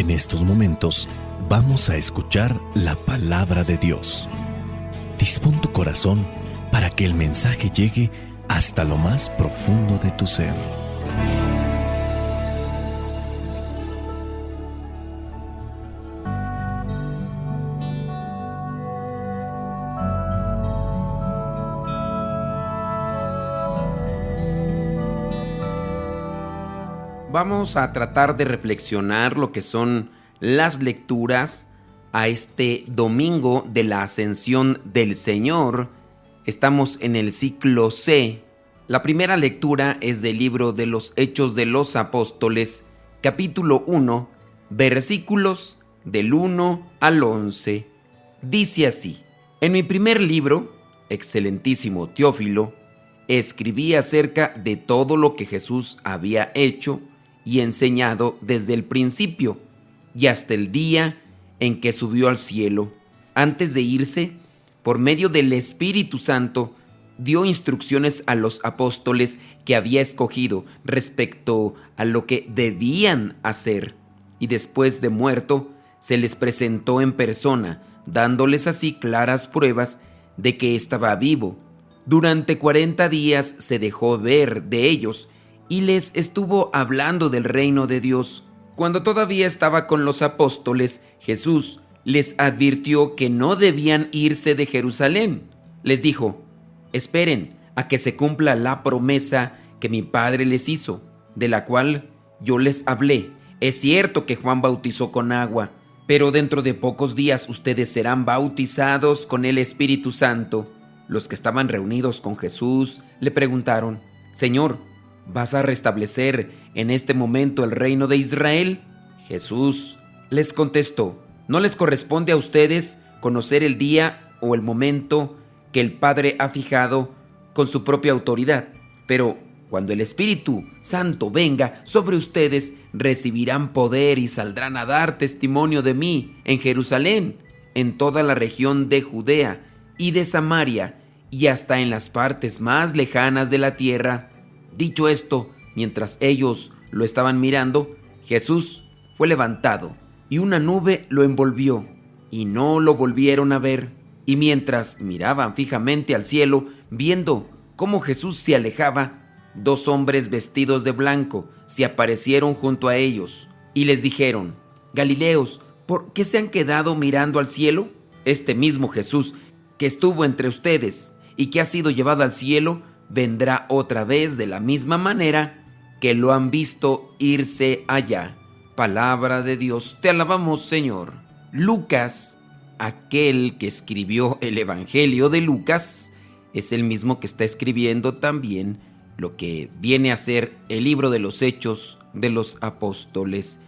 En estos momentos vamos a escuchar la palabra de Dios. Dispón tu corazón para que el mensaje llegue hasta lo más profundo de tu ser. Vamos a tratar de reflexionar lo que son las lecturas a este domingo de la Ascensión del Señor. Estamos en el ciclo C. La primera lectura es del libro de los Hechos de los Apóstoles, capítulo 1, versículos del 1 al 11. Dice así: En mi primer libro, excelentísimo Teófilo, escribí acerca de todo lo que Jesús había hecho y enseñado desde el principio y hasta el día en que subió al cielo. Antes de irse, por medio del Espíritu Santo, dio instrucciones a los apóstoles que había escogido respecto a lo que debían hacer, y después de muerto, se les presentó en persona, dándoles así claras pruebas de que estaba vivo. Durante 40 días se dejó ver de ellos y les estuvo hablando del reino de Dios. Cuando todavía estaba con los apóstoles, Jesús les advirtió que no debían irse de Jerusalén. Les dijo: esperen a que se cumpla la promesa que mi Padre les hizo, de la cual yo les hablé. Es cierto que Juan bautizó con agua, pero dentro de pocos días ustedes serán bautizados con el Espíritu Santo. Los que estaban reunidos con Jesús le preguntaron: Señor, ¿vas a restablecer en este momento el reino de Israel? Jesús les contestó: no les corresponde a ustedes conocer el día o el momento que el Padre ha fijado con su propia autoridad, pero cuando el Espíritu Santo venga sobre ustedes, recibirán poder y saldrán a dar testimonio de mí en Jerusalén, en toda la región de Judea y de Samaria, y hasta en las partes más lejanas de la tierra. Dicho esto, mientras ellos lo estaban mirando, Jesús fue levantado y una nube lo envolvió y no lo volvieron a ver. Y mientras miraban fijamente al cielo, viendo cómo Jesús se alejaba, 2 hombres vestidos de blanco se aparecieron junto a ellos y les dijeron: Galileos, ¿por qué se han quedado mirando al cielo? Este mismo Jesús que estuvo entre ustedes y que ha sido llevado al cielo, vendrá otra vez de la misma manera que lo han visto irse allá. Palabra de Dios, te alabamos, Señor. Lucas, aquel que escribió el Evangelio de Lucas, es el mismo que está escribiendo también lo que viene a ser el libro de los Hechos de los Apóstoles.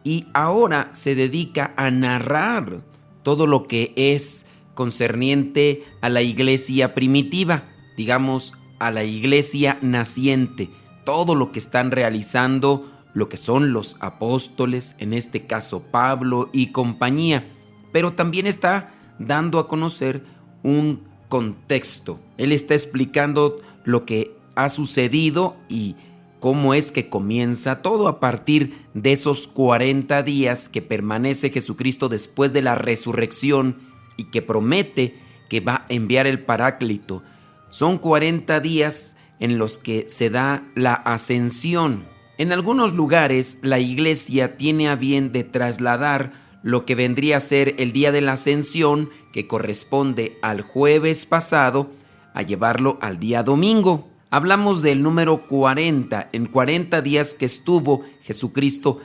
Y ahora se dedica a narrar todo lo que es concerniente a la iglesia primitiva, digamos, a la iglesia naciente, todo lo que están realizando, lo que son los apóstoles, en este caso Pablo y compañía, pero también está dando a conocer un contexto. Él está explicando lo que ha sucedido y cómo es que comienza todo a partir de esos 40 días que permanece Jesucristo después de la resurrección y que promete que va a enviar el Paráclito. Son 40 días en los que se da la ascensión. En algunos lugares la iglesia tiene a bien de trasladar lo que vendría a ser el día de la ascensión, que corresponde al jueves pasado, a llevarlo al día domingo. Hablamos del número 40, en 40 días que estuvo Jesucristo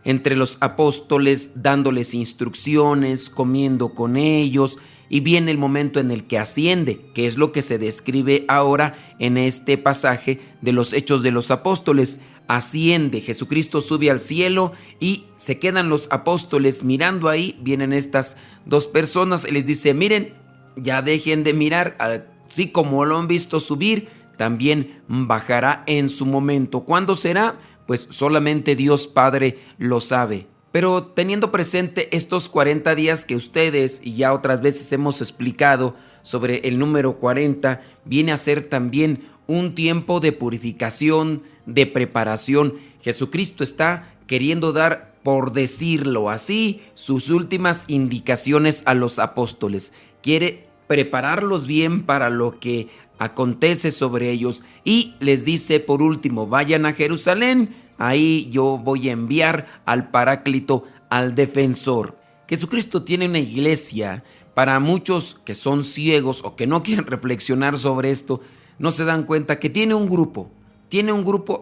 entre los apóstoles, dándoles instrucciones, comiendo con ellos, y viene el momento en el que asciende, que es lo que se describe ahora en este pasaje de los Hechos de los Apóstoles. Asciende, Jesucristo sube al cielo y se quedan los apóstoles mirando ahí. Vienen estas 2 personas y les dice: miren, ya dejen de mirar, así como lo han visto subir, también bajará en su momento. ¿Cuándo será? Pues solamente Dios Padre lo sabe. Pero teniendo presente estos 40 días que ustedes y ya otras veces hemos explicado sobre el número 40, viene a ser también un tiempo de purificación, de preparación. Jesucristo está queriendo dar por decirlo así, sus últimas indicaciones a los apóstoles. Quiere prepararlos bien para lo que acontece sobre ellos y les dice por último, vayan a Jerusalén, ahí yo voy a enviar al Paráclito, al Defensor. Jesucristo tiene una iglesia. Para muchos que son ciegos o que no quieren reflexionar sobre esto, no se dan cuenta que tiene un grupo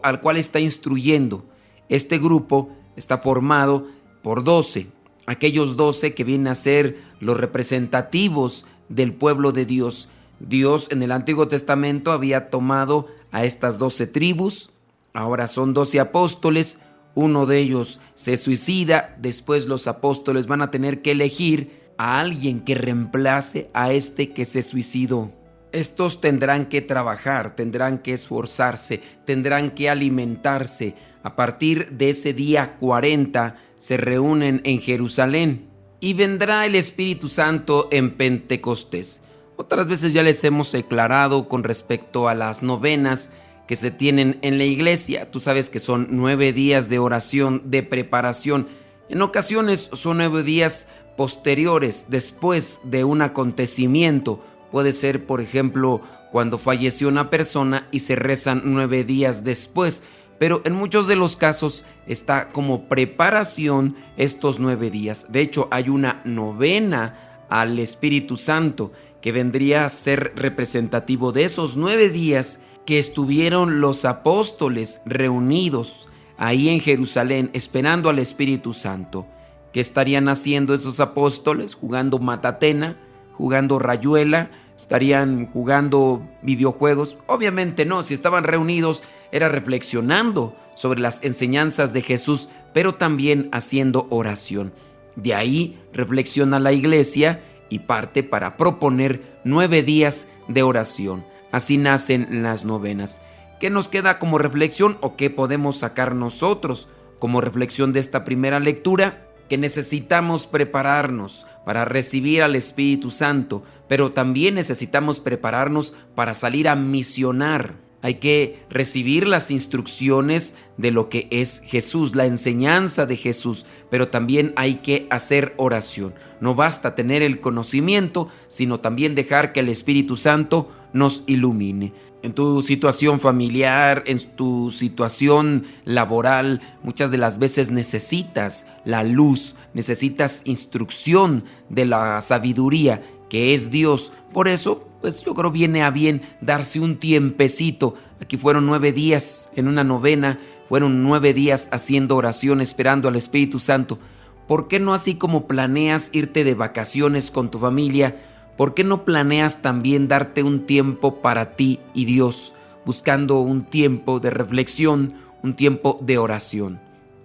al cual está instruyendo. Este grupo está formado por 12, aquellos 12 que vienen a ser los representativos del pueblo de Dios. Dios en el Antiguo Testamento había tomado a estas 12 tribus, ahora son 12 apóstoles, uno de ellos se suicida, después los apóstoles van a tener que elegir a alguien que reemplace a este que se suicidó. Estos tendrán que trabajar, tendrán que esforzarse, tendrán que alimentarse. A partir de ese día 40 se reúnen en Jerusalén y vendrá el Espíritu Santo en Pentecostés. Otras veces ya les hemos aclarado con respecto a las novenas que se tienen en la iglesia. Tú sabes que son 9 días de oración, de preparación. En ocasiones son 9 días posteriores, después de un acontecimiento. Puede ser, por ejemplo, cuando falleció una persona y se rezan 9 días después. Pero en muchos de los casos está como preparación estos 9 días. De hecho, hay una novena al Espíritu Santo que vendría a ser representativo de esos 9 días que estuvieron los apóstoles reunidos ahí en Jerusalén esperando al Espíritu Santo. ¿Qué estarían haciendo esos apóstoles? Jugando matatena, jugando rayuela, estarían jugando videojuegos. Obviamente no, si estaban reunidos era reflexionando sobre las enseñanzas de Jesús, pero también haciendo oración. De ahí reflexiona la iglesia y parte para proponer 9 días de oración. Así nacen las novenas. ¿Qué nos queda como reflexión o qué podemos sacar nosotros como reflexión de esta primera lectura? Que necesitamos prepararnos para recibir al Espíritu Santo, pero también necesitamos prepararnos para salir a misionar. Hay que recibir las instrucciones de lo que es Jesús, la enseñanza de Jesús, pero también hay que hacer oración. No basta tener el conocimiento, sino también dejar que el Espíritu Santo nos ilumine. En tu situación familiar, en tu situación laboral, muchas de las veces necesitas la luz, necesitas instrucción de la sabiduría que es Dios. Por eso, pues yo creo viene a bien darse un tiempecito. Aquí fueron 9 días en una novena, fueron 9 días haciendo oración, esperando al Espíritu Santo. ¿Por qué no así como planeas irte de vacaciones con tu familia? ¿Por qué no planeas también darte un tiempo para ti y Dios, buscando un tiempo de reflexión, un tiempo de oración?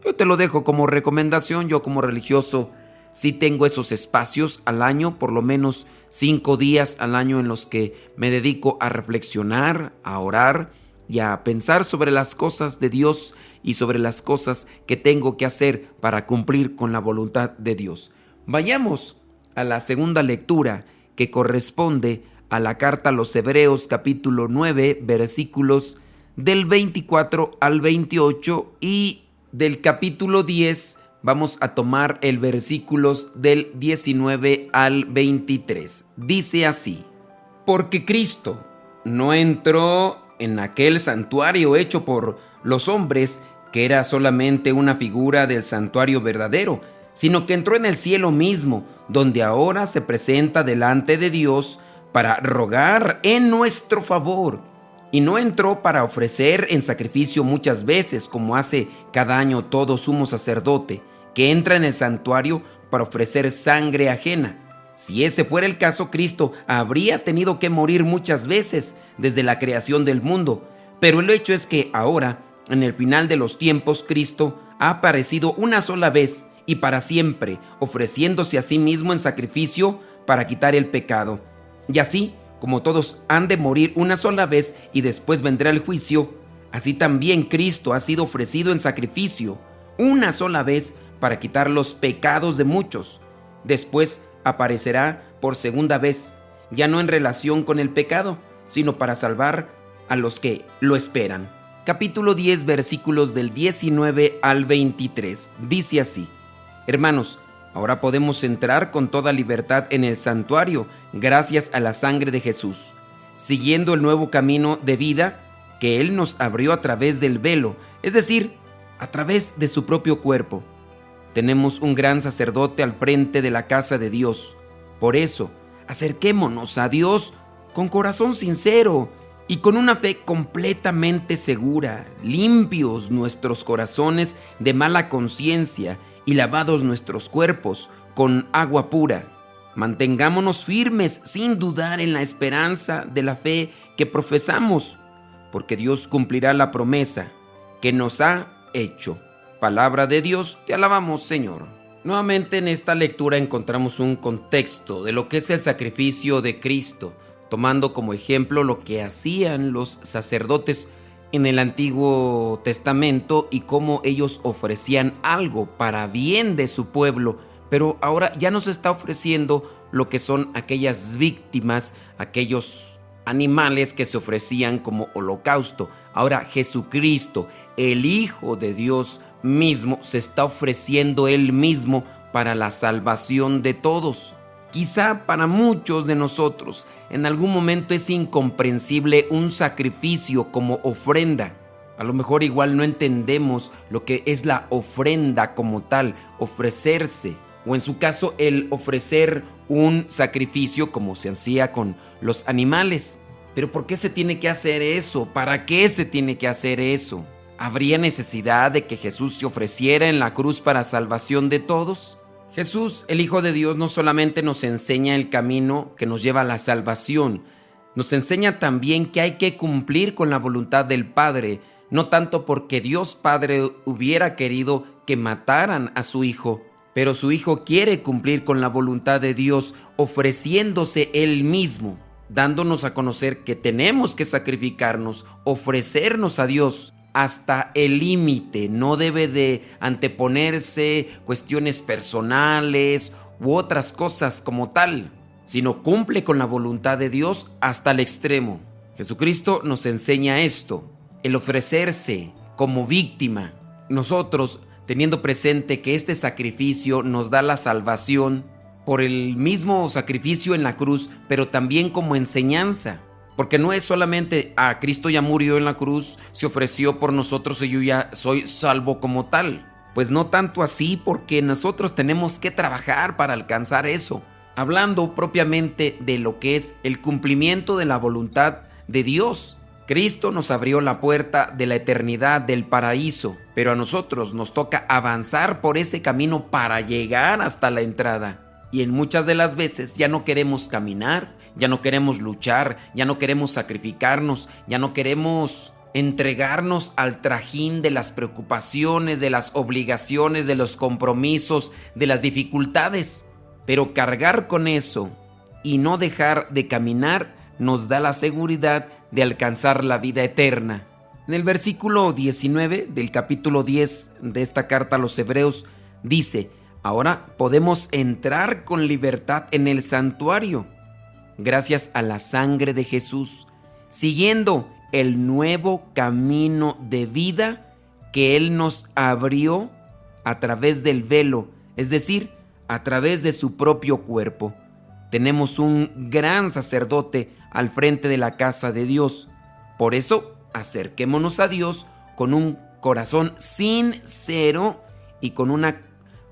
Yo te lo dejo como recomendación. Yo como religioso sí tengo esos espacios al año, por lo menos 5 días al año en los que me dedico a reflexionar, a orar y a pensar sobre las cosas de Dios y sobre las cosas que tengo que hacer para cumplir con la voluntad de Dios. Vayamos a la segunda lectura, que corresponde a la carta a los Hebreos capítulo 9, versículos del 24 al 28, y del capítulo 10 vamos a tomar el versículos del 19 al 23. Dice así: porque Cristo no entró en aquel santuario hecho por los hombres, que era solamente una figura del santuario verdadero, sino que entró en el cielo mismo, donde ahora se presenta delante de Dios para rogar en nuestro favor. Y no entró para ofrecer en sacrificio muchas veces, como hace cada año todo sumo sacerdote, que entra en el santuario para ofrecer sangre ajena. Si ese fuera el caso, Cristo habría tenido que morir muchas veces desde la creación del mundo. Pero el hecho es que ahora, en el final de los tiempos, Cristo ha aparecido una sola vez y para siempre, ofreciéndose a sí mismo en sacrificio para quitar el pecado. Y así, como todos han de morir una sola vez y después vendrá el juicio, así también Cristo ha sido ofrecido en sacrificio una sola vez para quitar los pecados de muchos. Después aparecerá por segunda vez, ya no en relación con el pecado, sino para salvar a los que lo esperan. capítulo 10, versículos del 19 al 23. Dice así: Hermanos, ahora podemos entrar con toda libertad en el santuario gracias a la sangre de Jesús, siguiendo el nuevo camino de vida que Él nos abrió a través del velo, es decir, a través de su propio cuerpo. Tenemos un gran sacerdote al frente de la casa de Dios. Por eso, acerquémonos a Dios con corazón sincero y con una fe completamente segura, limpios nuestros corazones de mala conciencia y lavados nuestros cuerpos con agua pura. Mantengámonos firmes sin dudar en la esperanza de la fe que profesamos, porque Dios cumplirá la promesa que nos ha hecho. Palabra de Dios, te alabamos, Señor. Nuevamente en esta lectura encontramos un contexto de lo que es el sacrificio de Cristo, tomando como ejemplo lo que hacían los sacerdotes en el Antiguo Testamento y cómo ellos ofrecían algo para bien de su pueblo, pero ahora ya nos está ofreciendo lo que son aquellas víctimas, aquellos animales que se ofrecían como holocausto. Ahora Jesucristo, el Hijo de Dios mismo, se está ofreciendo Él mismo para la salvación de todos. Quizá para muchos de nosotros en algún momento es incomprensible un sacrificio como ofrenda. A lo mejor igual no entendemos lo que es la ofrenda como tal, ofrecerse, o en su caso el ofrecer un sacrificio como se hacía con los animales. Pero ¿por qué se tiene que hacer eso? ¿Para qué se tiene que hacer eso? ¿Habría necesidad de que Jesús se ofreciera en la cruz para salvación de todos? Jesús, el Hijo de Dios, no solamente nos enseña el camino que nos lleva a la salvación, nos enseña también que hay que cumplir con la voluntad del Padre, no tanto porque Dios Padre hubiera querido que mataran a su Hijo, pero su Hijo quiere cumplir con la voluntad de Dios, ofreciéndose Él mismo, dándonos a conocer que tenemos que sacrificarnos, ofrecernos a Dios hasta el límite. No debe de anteponerse cuestiones personales u otras cosas como tal, sino cumple con la voluntad de Dios hasta el extremo. Jesucristo nos enseña esto, el ofrecerse como víctima. Nosotros, teniendo presente que este sacrificio nos da la salvación por el mismo sacrificio en la cruz, pero también como enseñanza. Porque no es solamente, Cristo ya murió en la cruz, se ofreció por nosotros y yo ya soy salvo como tal. Pues no tanto así, porque nosotros tenemos que trabajar para alcanzar eso. Hablando propiamente de lo que es el cumplimiento de la voluntad de Dios. Cristo nos abrió la puerta de la eternidad, del paraíso, pero a nosotros nos toca avanzar por ese camino para llegar hasta la entrada. Y en muchas de las veces ya no queremos caminar, ya no queremos luchar, ya no queremos sacrificarnos, ya no queremos entregarnos al trajín de las preocupaciones, de las obligaciones, de los compromisos, de las dificultades. Pero cargar con eso y no dejar de caminar nos da la seguridad de alcanzar la vida eterna. En el versículo 19 del capítulo 10 de esta carta a los Hebreos dice: ahora podemos entrar con libertad en el santuario, gracias a la sangre de Jesús, siguiendo el nuevo camino de vida que Él nos abrió a través del velo, es decir, a través de su propio cuerpo. Tenemos un gran sacerdote al frente de la casa de Dios. Por eso, acerquémonos a Dios con un corazón sincero y con una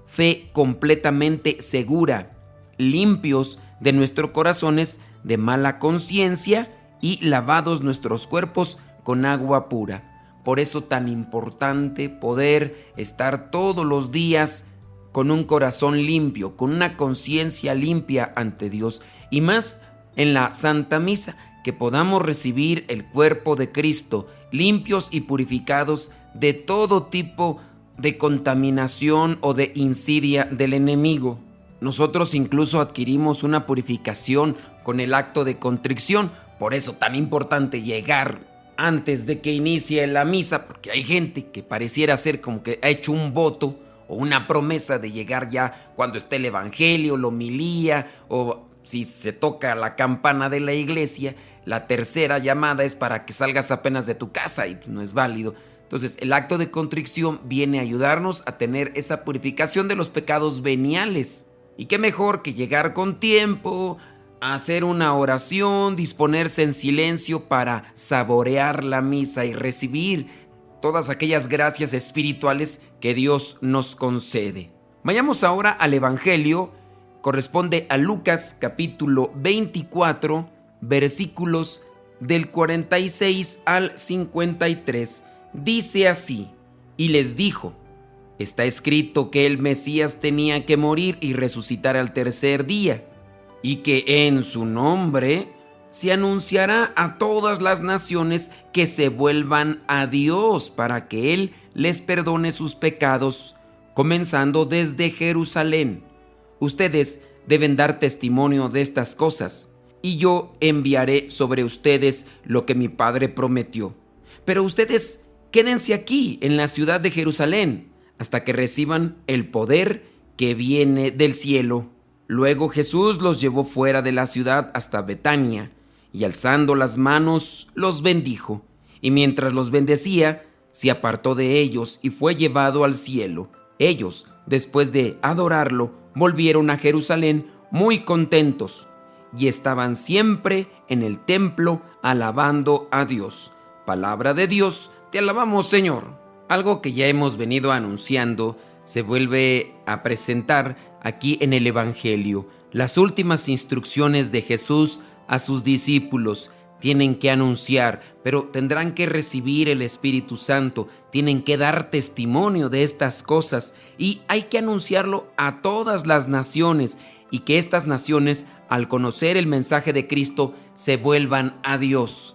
fe completamente segura, limpios de nuestros corazones de mala conciencia y lavados nuestros cuerpos con agua pura. Por eso tan importante poder estar todos los días con un corazón limpio, con una conciencia limpia ante Dios, y más en la Santa Misa, que podamos recibir el cuerpo de Cristo limpios y purificados de todo tipo de contaminación o de insidia del enemigo. Nosotros incluso adquirimos una purificación con el acto de contrición. Por eso tan importante llegar antes de que inicie la misa, porque hay gente que pareciera ser como que ha hecho un voto o una promesa de llegar ya cuando esté el evangelio, la homilía, o Si se toca la campana de la iglesia, la tercera llamada es para que salgas apenas de tu casa y no es válido. Entonces, el acto de contrición viene a ayudarnos a tener esa purificación de los pecados veniales. Y qué mejor que llegar con tiempo, hacer una oración, disponerse en silencio para saborear la misa y recibir todas aquellas gracias espirituales que Dios nos concede. Vayamos ahora al Evangelio. Corresponde a Lucas capítulo 24, versículos del 46 al 53. Dice así: y les dijo: está escrito que el Mesías tenía que morir y resucitar al tercer día, y que en su nombre se anunciará a todas las naciones que se vuelvan a Dios para que Él les perdone sus pecados, comenzando desde Jerusalén. Ustedes deben dar testimonio de estas cosas, y yo enviaré sobre ustedes lo que mi Padre prometió. Pero ustedes quédense aquí en la ciudad de Jerusalén hasta que reciban el poder que viene del cielo. Luego Jesús los llevó fuera de la ciudad hasta Betania, y alzando las manos los bendijo, y mientras los bendecía, se apartó de ellos y fue llevado al cielo. Ellos, después de adorarlo, volvieron a Jerusalén muy contentos, y estaban siempre en el templo alabando a Dios. Palabra de Dios, te alabamos, Señor. Algo que ya hemos venido anunciando se vuelve a presentar aquí en el Evangelio. Las últimas instrucciones de Jesús a sus discípulos: tienen que anunciar, pero tendrán que recibir el Espíritu Santo, tienen que dar testimonio de estas cosas y hay que anunciarlo a todas las naciones, y que estas naciones, al conocer el mensaje de Cristo, se vuelvan a Dios.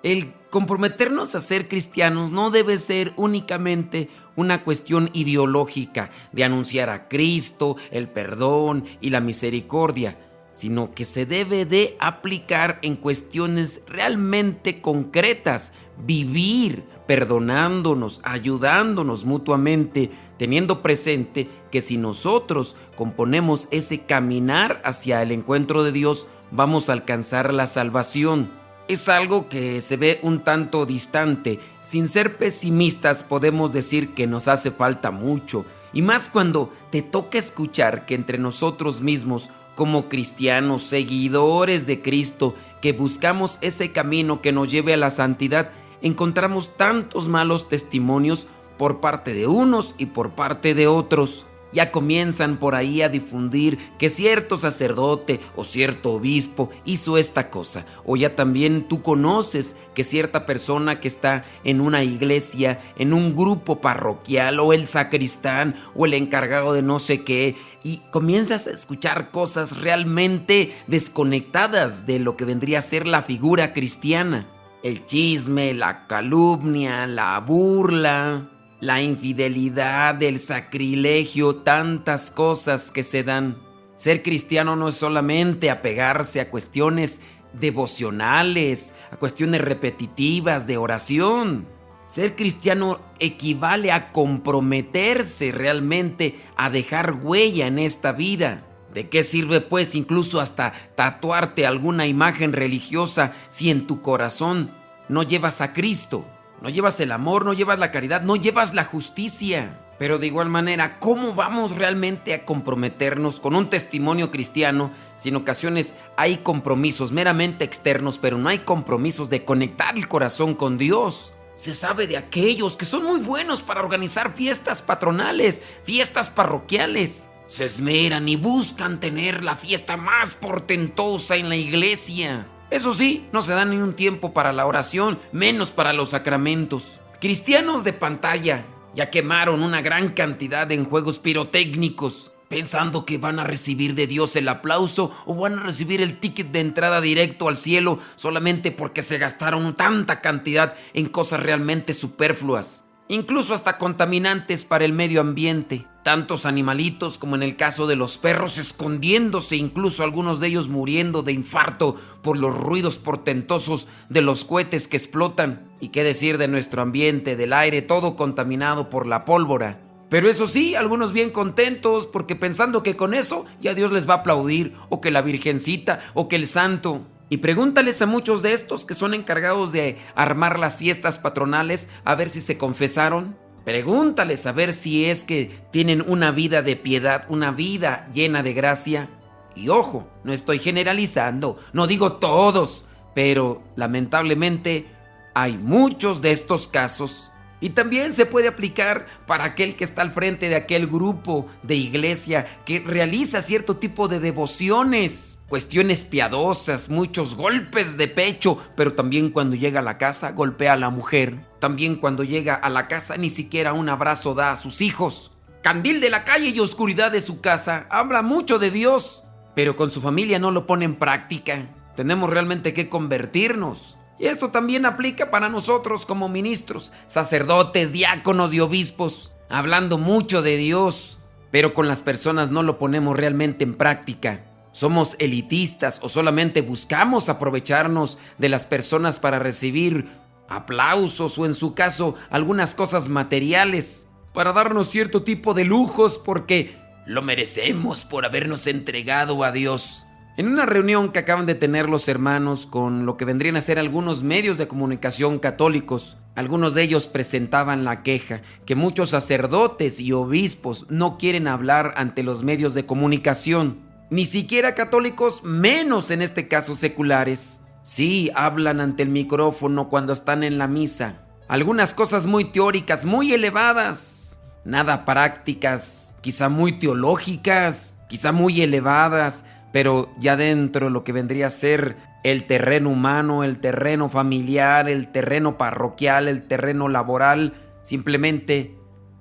El comprometernos a ser cristianos no debe ser únicamente una cuestión ideológica de anunciar a Cristo, el perdón y la misericordia, sino que se debe de aplicar en cuestiones realmente concretas, vivir perdonándonos, ayudándonos mutuamente, teniendo presente que si nosotros componemos ese caminar hacia el encuentro de Dios, vamos a alcanzar la salvación. Es algo que se ve un tanto distante. Sin ser pesimistas, podemos decir que nos hace falta mucho, y más cuando te toca escuchar que entre nosotros mismos, como cristianos, seguidores de Cristo, que buscamos ese camino que nos lleve a la santidad, encontramos tantos malos testimonios por parte de unos y por parte de otros. Ya comienzan por ahí a difundir que cierto sacerdote o cierto obispo hizo esta cosa, o ya también tú conoces que cierta persona que está en una iglesia, en un grupo parroquial, o el sacristán o el encargado de no sé qué, y comienzas a escuchar cosas realmente desconectadas de lo que vendría a ser la figura cristiana. El chisme, la calumnia, la burla, la infidelidad, el sacrilegio, tantas cosas que se dan. Ser cristiano no es solamente apegarse a cuestiones devocionales, a cuestiones repetitivas de oración. Ser cristiano equivale a comprometerse realmente a dejar huella en esta vida. ¿De qué sirve pues incluso hasta tatuarte alguna imagen religiosa si en tu corazón no llevas a Cristo? No llevas el amor, no llevas la caridad, no llevas la justicia. Pero de igual manera, ¿cómo vamos realmente a comprometernos con un testimonio cristiano si en ocasiones hay compromisos meramente externos, pero no hay compromisos de conectar el corazón con Dios? Se sabe de aquellos que son muy buenos para organizar fiestas patronales, fiestas parroquiales. Se esmeran y buscan tener la fiesta más portentosa en la iglesia. Eso sí, no se da ni un tiempo para la oración, menos para los sacramentos. Cristianos de pantalla ya quemaron una gran cantidad en juegos pirotécnicos, pensando que van a recibir de Dios el aplauso o van a recibir el ticket de entrada directo al cielo solamente porque se gastaron tanta cantidad en cosas realmente superfluas, incluso hasta contaminantes para el medio ambiente. Tantos animalitos, como en el caso de los perros, escondiéndose, incluso algunos de ellos muriendo de infarto por los ruidos portentosos de los cohetes que explotan. Y qué decir de nuestro ambiente, del aire, todo contaminado por la pólvora. Pero eso sí, algunos bien contentos porque pensando que con eso ya Dios les va a aplaudir, o que la Virgencita, o que el santo. Y pregúntales a muchos de estos que son encargados de armar las fiestas patronales a ver si se confesaron. Pregúntales a ver si es que tienen una vida de piedad, una vida llena de gracia. Y ojo, no estoy generalizando, no digo todos, pero lamentablemente hay muchos de estos casos. Y también se puede aplicar para aquel que está al frente de aquel grupo de iglesia que realiza cierto tipo de devociones, cuestiones piadosas, muchos golpes de pecho, pero también cuando llega a la casa golpea a la mujer. También cuando llega a la casa ni siquiera un abrazo da a sus hijos. Candil de la calle y oscuridad de su casa, habla mucho de Dios, pero con su familia no lo pone en práctica. Tenemos realmente que convertirnos. Y esto también aplica para nosotros como ministros, sacerdotes, diáconos y obispos, hablando mucho de Dios, pero con las personas no lo ponemos realmente en práctica. Somos elitistas o solamente buscamos aprovecharnos de las personas para recibir aplausos o en su caso algunas cosas materiales, para darnos cierto tipo de lujos porque lo merecemos por habernos entregado a Dios. En una reunión que acaban de tener los hermanos con lo que vendrían a ser algunos medios de comunicación católicos, algunos de ellos presentaban la queja que muchos sacerdotes y obispos no quieren hablar ante los medios de comunicación, ni siquiera católicos, menos en este caso seculares. Sí, hablan ante el micrófono cuando están en la misa. Algunas cosas muy teóricas, muy elevadas, nada prácticas, quizá muy teológicas, quizá muy elevadas, pero ya dentro de lo que vendría a ser el terreno humano, el terreno familiar, el terreno parroquial, el terreno laboral, simplemente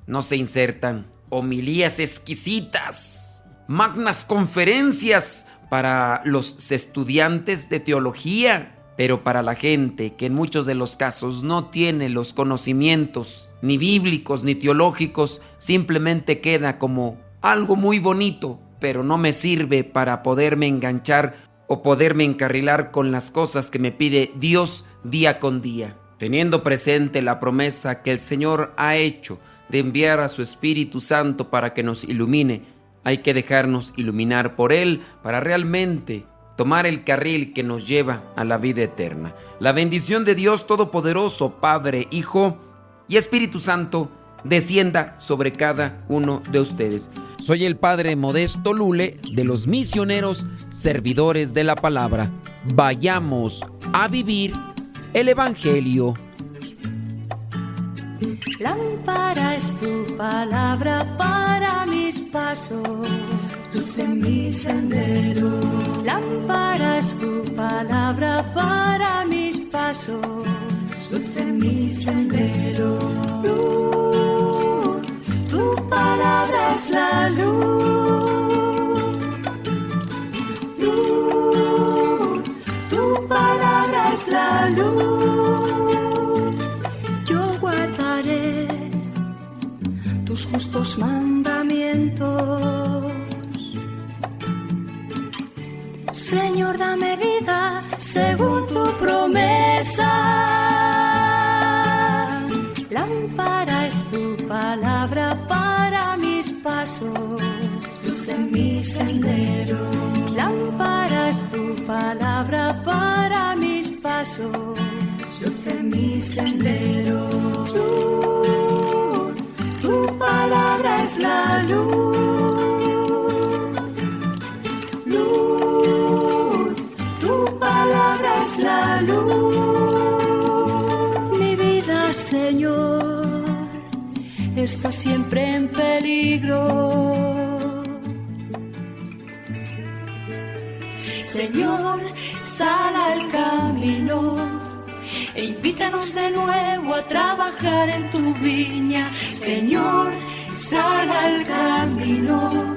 no se insertan. Homilías exquisitas, magnas conferencias para los estudiantes de teología, pero para la gente que en muchos de los casos no tiene los conocimientos ni bíblicos ni teológicos, simplemente queda como algo muy bonito, pero no me sirve para poderme enganchar o poderme encarrilar con las cosas que me pide Dios día con día. Teniendo presente la promesa que el Señor ha hecho de enviar a su Espíritu Santo para que nos ilumine, hay que dejarnos iluminar por Él para realmente tomar el carril que nos lleva a la vida eterna. La bendición de Dios Todopoderoso, Padre, Hijo y Espíritu Santo, descienda sobre cada uno de ustedes. Soy el Padre Modesto Lule de los misioneros servidores de la palabra. Vayamos a vivir el Evangelio. Lámpara es tu palabra para mis pasos, luz en mi sendero. Lámpara es tu palabra para mis pasos, luz en mi sendero. Luz, tu palabra es la luz. Luz, tu palabra es la luz. Yo guardaré tus justos mandamientos. Señor, dame vida según tu promesa. Lámpara es tu palabra para mis pasos, luz en mi sendero. Lámpara es tu palabra para mis pasos, luz en mi sendero. Luz, tu palabra es la luz. Luz, tu palabra es la luz. Mi vida, Señor, está siempre en peligro. Señor, sal al camino e invítanos de nuevo a trabajar en tu viña. Señor, sal al camino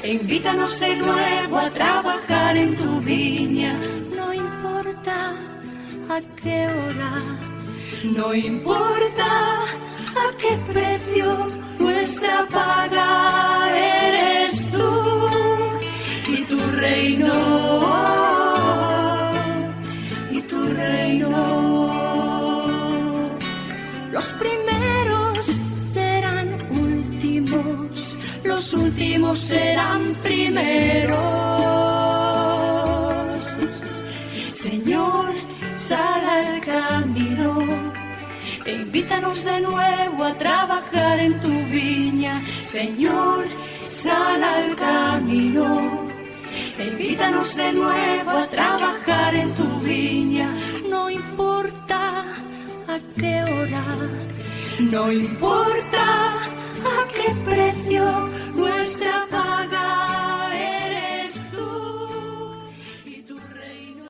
e invítanos de nuevo a trabajar en tu viña. No importa a qué hora, no importa a qué precio, nuestra paga eres tú y tu reino, y tu reino. Los primeros serán últimos los últimos serán primeros. Señor, sal al camino e invítanos de nuevo a trabajar en tu viña. Señor, sal al camino e invítanos de nuevo a trabajar en tu viña. No importa a qué hora, no importa a qué precio,